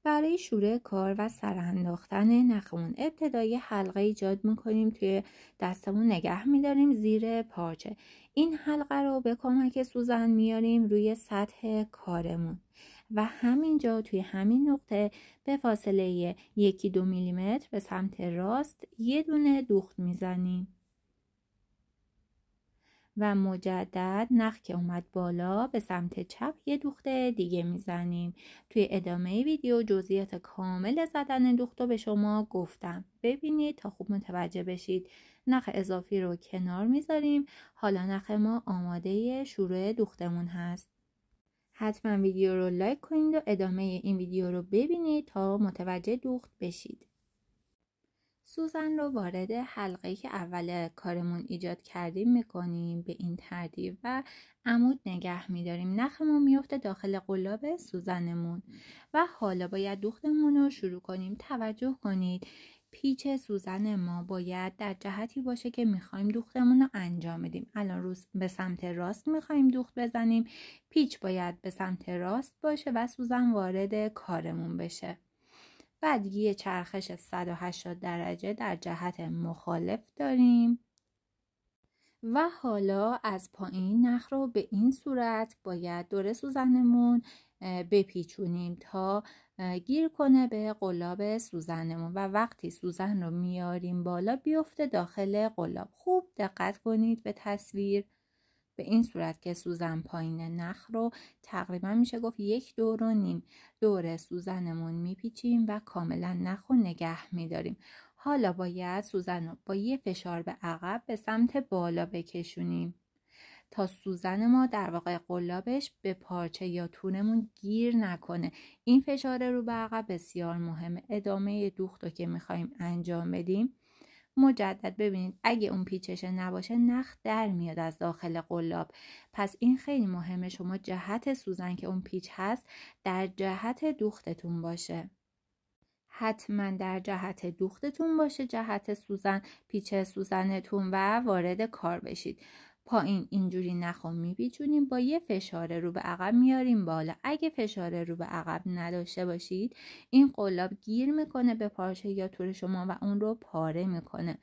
برای شروع کار و سرانداختن نخمون ابتدای حلقه ایجاد میکنیم، توی دستمون نگه میداریم زیر پارچه. این حلقه رو به کمک سوزن میاریم روی سطح کارمون و همینجا توی همین نقطه به فاصله 1-2 میلیمتر به سمت راست یه دونه دوخت میزنیم و مجدد نخ که اومد بالا به سمت چپ یه دوخت دیگه میزنیم. توی ادامه ویدیو جزئیات کامل زدن دوخت رو به شما گفتم، ببینید تا خوب متوجه بشید. نخ اضافی رو کنار میذاریم. حالا نخ ما آماده شروع دوختمون هست. حتما ویدیو رو لایک کنید و ادامه این ویدیو رو ببینید تا متوجه دوخت بشید. سوزن رو وارد حلقه‌ای که اول کارمون ایجاد کردیم میکنیم به این ترتیب و عمود نگه میداریم. نخمون میفته داخل قلاب سوزنمون و حالا باید دوختمون رو شروع کنیم. توجه کنید پیچ سوزن ما باید در جهتی باشه که میخوایم دوختمون رو انجام بدیم. الان به سمت راست میخوایم دوخت بزنیم، پیچ باید به سمت راست باشه و سوزن وارد کارمون بشه. بعد یه چرخش 180 درجه در جهت مخالف داریم و حالا از پایین نخ رو به این صورت باید دور سوزنمون بپیچونیم تا گیر کنه به قلاب سوزنمون و وقتی سوزن رو میاریم بالا بیفته داخل قلاب. خوب دقت کنید به تصویر، به این صورت که سوزن پایین نخ رو تقریبا میشه گفت 1.5 دور دور سوزنمون میپیچیم و کاملا نخ رو نگه میداریم. حالا باید سوزن رو با یه فشار به عقب به سمت بالا بکشونیم تا سوزن ما در واقع قلابش به پارچه یا تونمون گیر نکنه. این فشار رو به عقب بسیار مهمه. ادامه دوخت رو که میخوایم انجام بدیم مجدد ببینید اگه اون پیچش نباشه نخ در میاد از داخل قلاب. پس این خیلی مهمه شما جهت سوزن که اون پیچ هست در جهت دوختتون باشه. حتما در جهت دوختتون باشه، جهت سوزن، پیچ سوزنتون و وارد کار بشید. پایین اینجوری نخو میپیچونیم، با یه فشار رو به عقب میاریم بالا. اگه فشار رو به عقب نداشته باشید این قلاب گیر میکنه به پارچه یا تور شما و اون رو پاره میکنه.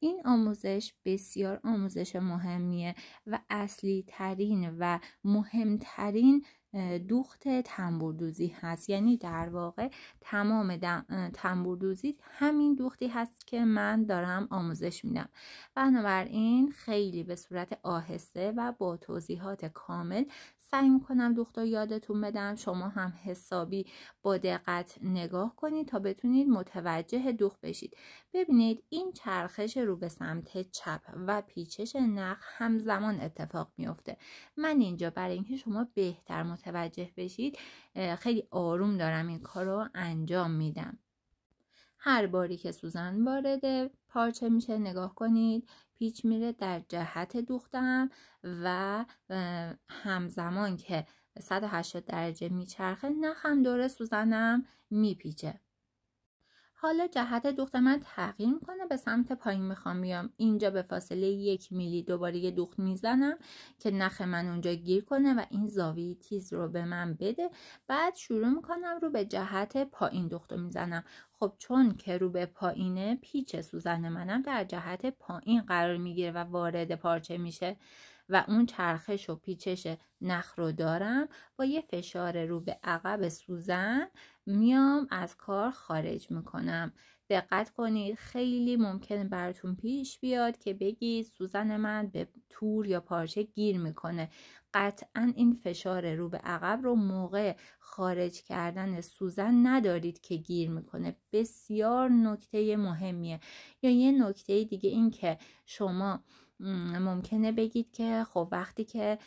این آموزش بسیار آموزش مهمیه و اصلی ترین و مهمترین دوخت تنبوردوزی هست. یعنی در واقع تمام تنبوردوزی همین دوختی هست که من دارم آموزش میدم. بنابراین خیلی به صورت آهسته و با توضیحات کامل سعی میکنم دوخت رو یادتون بدم. شما هم حسابی با دقت نگاه کنید تا بتونید متوجه دوخت بشید. ببینید این چرخش رو به سمت چپ و پیچش نخ همزمان اتفاق میفته. من اینجا برای اینکه شما بهتر متوجه بشید خیلی آروم دارم این کار رو انجام میدم. هر باری که سوزن وارد پارچه میشه نگاه کنید پیچ میره در جهت دوختم و همزمان که 180 درجه میچرخه نخم دور سوزنم میپیچه. حالا جهت دوخت من تغییر میکنه، به سمت پایین میخوام بیام. اینجا به فاصله 1 میلی دوباره یه دوخت میزنم که نخ من اونجا گیر کنه و این زاویه تیز رو به من بده. بعد شروع میکنم رو به جهت پایین دوخت رو میزنم. خب چون که رو به پایینه پیچ سوزن منم در جهت پایین قرار میگیره و وارد پارچه میشه و اون چرخش و پیچش نخ رو دارم. با یه فشار رو به عقب سوزن میام از کار خارج میکنم. دقت کنید خیلی ممکنه براتون پیش بیاد که بگید سوزن من به تور یا پارچه گیر میکنه. قطعا این فشار رو به عقب رو موقع خارج کردن سوزن ندارید که گیر میکنه. بسیار نکته مهمیه. یا یه نکته دیگه این که شما ممکنه بگید که خب وقتی که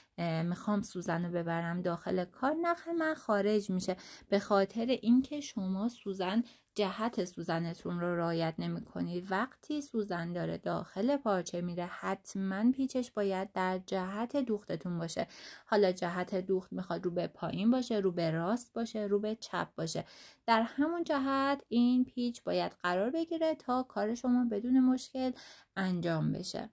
میخوام سوزن رو ببرم داخل کار نخ من خارج میشه، به خاطر اینکه شما جهت سوزنتون رو رعایت نمی کنید. وقتی سوزن داره داخل پارچه میره حتما پیچش باید در جهت دوختتون باشه. حالا جهت دوخت میخواد رو به پایین باشه، رو به راست باشه، رو به چپ باشه، در همون جهت این پیچ باید قرار بگیره تا کار شما بدون مشکل انجام بشه.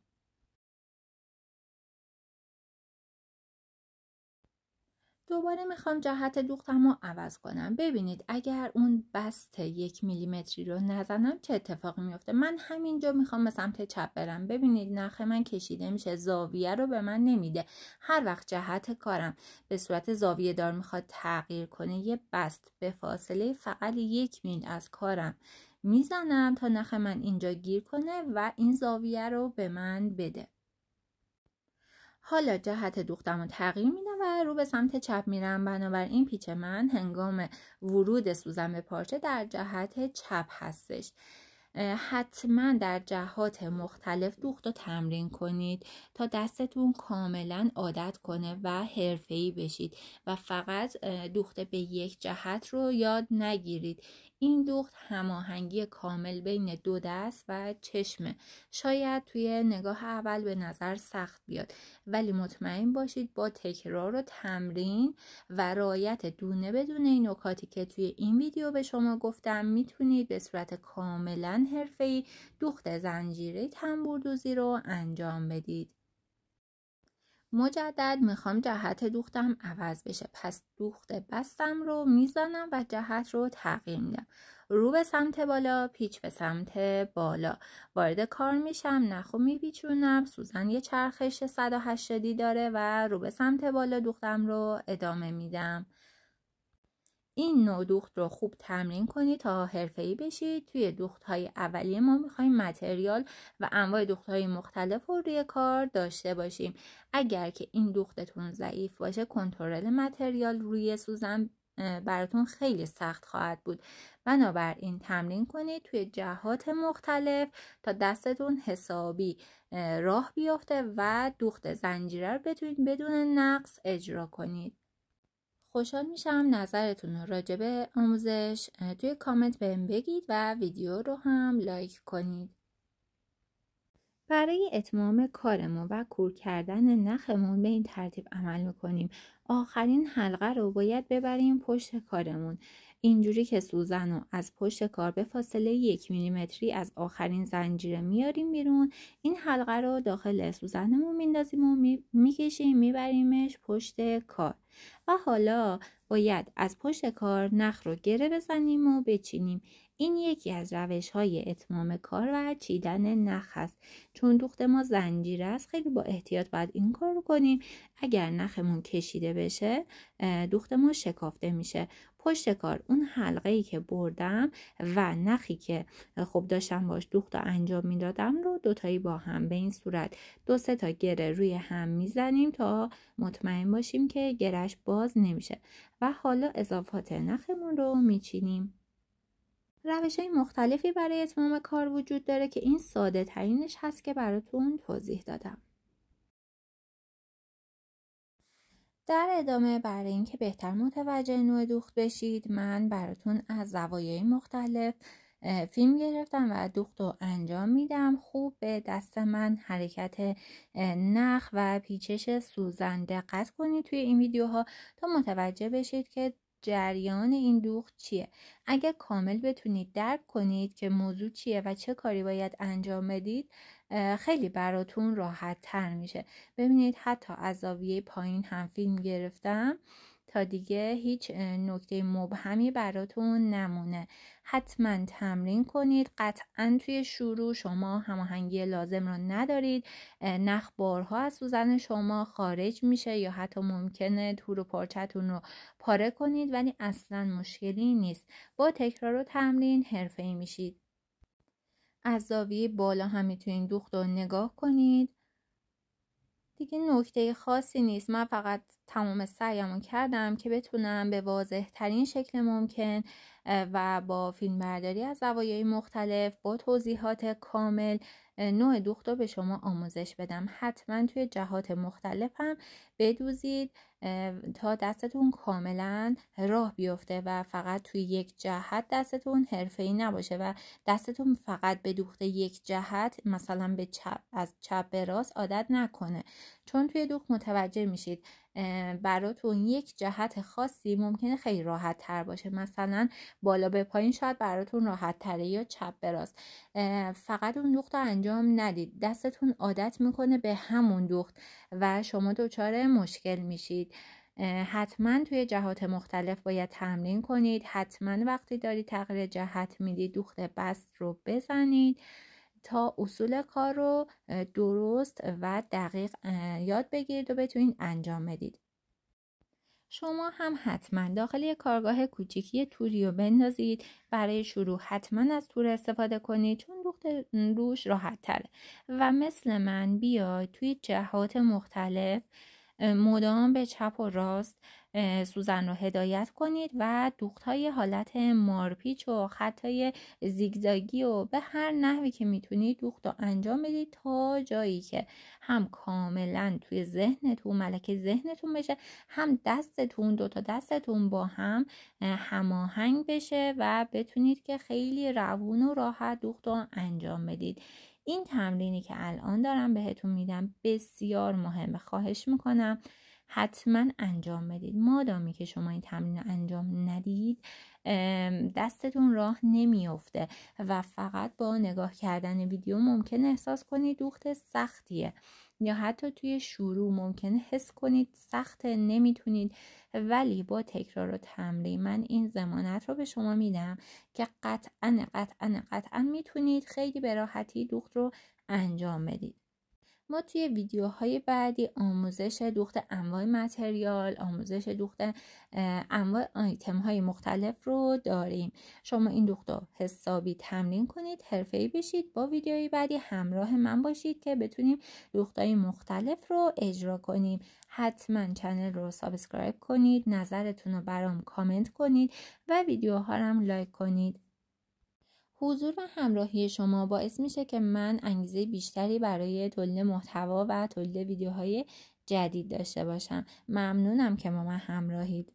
دوباره میخوام جهت دوختم رو عوض کنم. ببینید اگر اون بست 1 میلیمتری رو نزنم چه اتفاقی میفته. من همینجا میخوام به سمت چپ برم. ببینید نخ من کشیده میشه، زاویه رو به من نمیده. هر وقت جهت کارم به صورت زاویه دار میخواد تغییر کنه، یه بست به فاصله فقط 1 میل از کارم میزنم تا نخ من اینجا گیر کنه و این زاویه رو به من بده. حالا جهت دوختم رو تغییر میدم و رو به سمت چپ میرم. بنابراین پیچ من هنگام ورود سوزن به پارچه در جهت چپ هستش. حتما در جهات مختلف دوخت رو تمرین کنید تا دستتون کاملا عادت کنه و حرفه‌ای بشید و فقط دوخت به یک جهت رو یاد نگیرید. این دوخت هماهنگی کامل بین دو دست و چشمه. شاید توی نگاه اول به نظر سخت بیاد، ولی مطمئن باشید با تکرار و تمرین و رعایت دونه بدون این نکاتی که توی این ویدیو به شما گفتم میتونید به صورت کاملا حرفه‌ای دوخت زنجیره تنبوردوزی رو انجام بدید. مجدد میخوام جهت دوختم عوض بشه، پس دوخت بستم رو میزنم و جهت رو تغییر میدم. رو به سمت بالا، پیچ به سمت بالا. وارد کار میشم، نخو میپیچونم. سوزن یه چرخش 180 داره و رو به سمت بالا دوختم رو ادامه میدم. این نوع دوخت رو خوب تمرین کنید تا حرفه‌ای بشید. توی دوخت‌های اولیه ما می‌خوایم متریال و انواع دوخت‌های مختلف رو روی کار داشته باشیم. اگر که این دوختتون ضعیف باشه، کنترل متریال روی سوزن براتون خیلی سخت خواهد بود. بنابراین تمرین کنید توی جهات مختلف تا دستتون حسابی راه بیفته و دوخت زنجیره رو بتونید بدون نقص اجرا کنید. خوشحال میشم نظرتون رو راجع به آموزش توی کامنت بهم بگید و ویدیو رو هم لایک کنید. برای اتمام کارمون و کور کردن نخمون به این ترتیب عمل میکنیم. آخرین حلقه رو باید ببریم پشت کارمون. اینجوری که سوزن رو از پشت کار به فاصله 1 میلیمتری از آخرین زنجیره میاریم بیرون. این حلقه رو داخل سوزنمون میندازیم و میکشیم میبریمش پشت کار. و حالا باید از پشت کار نخ رو گره بزنیم و بچینیم. این یکی از روش‌های اتمام کار و چیدن نخ است. چون دوخت ما زنجیره است، خیلی با احتیاط باید این کار رو کنیم. اگر نخمون کشیده بشه، دوخت ما شکافته میشه. پشت کار اون حلقه‌ای که بردم و نخی که خب داشتم باش دوخت رو انجام میدادم رو دوتایی با هم به این صورت 2-3 تا گره روی هم میزنیم تا مطمئن باشیم که گرهش باز نمیشه. و حالا اضافات نخمون رو میچینیم. روش‌های مختلفی برای اتمام کار وجود داره که این ساده ترینش هست که براتون توضیح دادم. در ادامه برای اینکه بهتر متوجه نوع دوخت بشید، من براتون از زوایای مختلف فیلم گرفتم و دوخت رو انجام میدم. خوب به دست من حرکت نخ و پیچش سوزن دقت کنید توی این ویدیوها تا متوجه بشید که جریان این دوخت چیه. اگه کامل بتونید درک کنید که موضوع چیه و چه کاری باید انجام بدید، خیلی براتون راحت تر میشه. ببینید حتی از زاویه پایین هم فیلم گرفتم تا دیگه هیچ نکته مبهمی براتون نمونه. حتما تمرین کنید. قطعا توی شروع شما هماهنگی لازم رو ندارید. نخ بارها از سوزن شما خارج میشه یا حتی ممکنه تور و پارچتون رو پاره کنید، ولی اصلا مشکلی نیست. با تکرار و تمرین حرفه‌ای میشید. از زاویه بالا هم میتونید دوخت رو نگاه کنید. دیگه نکته خاصی نیست. من فقط تمام سعیمو کردم که بتونم به واضح ترین شکل ممکن و با فیلم برداری از زوایای مختلف با توضیحات کامل نوع دوخت رو به شما آموزش بدم. حتما توی جهات مختلف هم بدوزید تا دستتون کاملا راه بیفته و فقط توی یک جهت دستتون حرفه‌ای نباشه و دستتون فقط به دوخت یک جهت، مثلا به چپ، از چپ به راست عادت نکنه. چون توی دوخت متوجه میشید براتون یک جهت خاصی ممکنه خیلی راحت تر باشه، مثلا بالا به پایین شاید براتون راحت تره یا چپ به راست. فقط اون دوخت رو انجام ندید، دستتون عادت میکنه به همون دوخت و شما دچار مشکل میشید. حتما توی جهات مختلف باید تمرین کنید. حتما وقتی دارید تغییر جهت میدید دوخت بست رو بزنید تا اصول کار رو درست و دقیق یاد بگیرید و بتونید انجام بدید. شما هم حتما داخل یک کارگاه کوچیکی توری رو بندازید. برای شروع حتما از تور استفاده کنید چون دوخت روش راحت تره و مثل من بیاید توی جهات مختلف مدام به چپ و راست سوزن رو هدایت کنید و دوخت‌های حالت مارپیچ و خطای زیگزاگی و به هر نحوی که میتونید دوخت رو انجام بدید تا جایی که هم کاملا توی ذهنتون ملکه ذهنتون بشه، هم دستتون دوتا دستتون با هم هماهنگ بشه و بتونید که خیلی روون و راحت دوخت رو انجام بدید. این تمرینی که الان دارم بهتون میدم بسیار مهمه. خواهش میکنم حتما انجام بدید. مادامی که شما این تمرین رو انجام ندید دستتون راه نمیفته و فقط با نگاه کردن ویدیو ممکن احساس کنید دوخت سختیه یا حتی توی شروع ممکنه حس کنید سخته نمیتونید، ولی با تکرار و تمرین من این ضمانت رو به شما میدم که قطعا میتونید خیلی به راحتی دوخت رو انجام بدید. ما توی ویدیوهای بعدی آموزش دوخت انواع متریال، آموزش دوخت انواع آیتم های مختلف رو داریم. شما این دوخت رو حسابی تمرین کنید، حرفه‌ای بشید، با ویدیوهای بعدی همراه من باشید که بتونیم دوخت های مختلف رو اجرا کنیم. حتما چنل رو سابسکرایب کنید، نظرتون رو برام کامنت کنید و ویدیوها رو هم لایک کنید. حضور و همراهی شما باعث میشه که من انگیزه بیشتری برای تولید محتوا و تولید ویدیوهای جدید داشته باشم. ممنونم که با من همراهید.